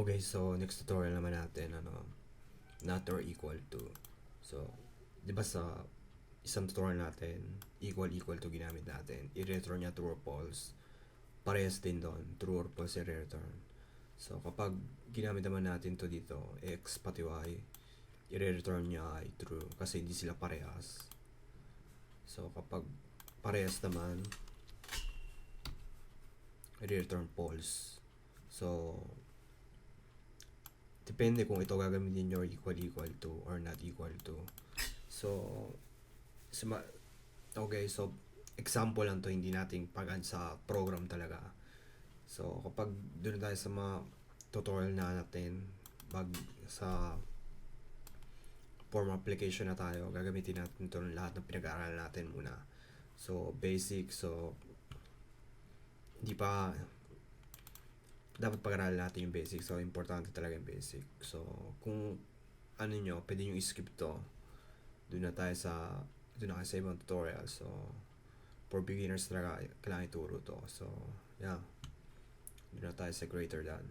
Okay, so next tutorial naman natin, not or equal to. So, di ba sa isang tutorial natin, equal to ginamit natin. I-return niya true or false. Parehas din doon, true or false i-return. So, kapag ginamit naman natin to dito, x pati y, i-return niya ay true kasi hindi sila parehas. So, kapag parehas naman, i-return false. So, depende kung ito gagamitin nyo equal to or not equal to. So, okay, so example lang to, hindi nating pagan sa program talaga. So, kapag doon tayo sa mga tutorial na natin, sa form application na tayo, gagamitin natin ito lahat ng pinag-aaralan natin muna. So, basic, so hindi pa dapat pag-aralan natin yung basic. So, importante talaga yung basic. So, kung ano nyo, pwede nyo i-skip to. Doon na sa ibang tutorial. So, for beginners talaga, kailangan ituro to. So, yeah. Doon na tayo sa greater than.